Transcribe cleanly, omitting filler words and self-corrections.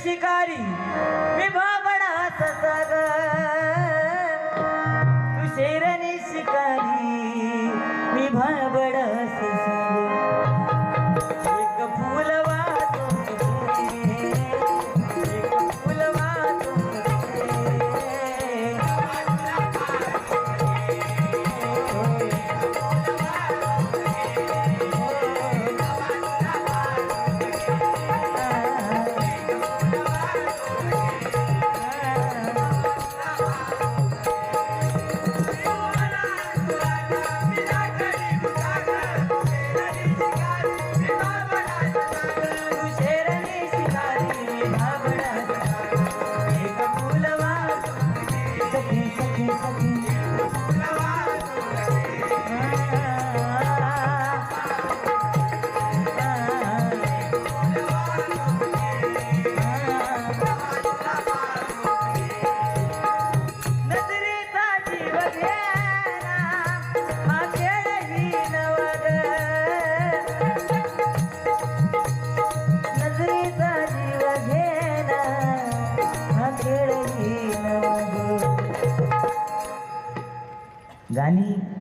शिकारी मी भाबडा ससा ग तू शेरनी शिकारी मी भाबडा ससा ग एक फूल वाहतो एक फूल वाहतो गाणी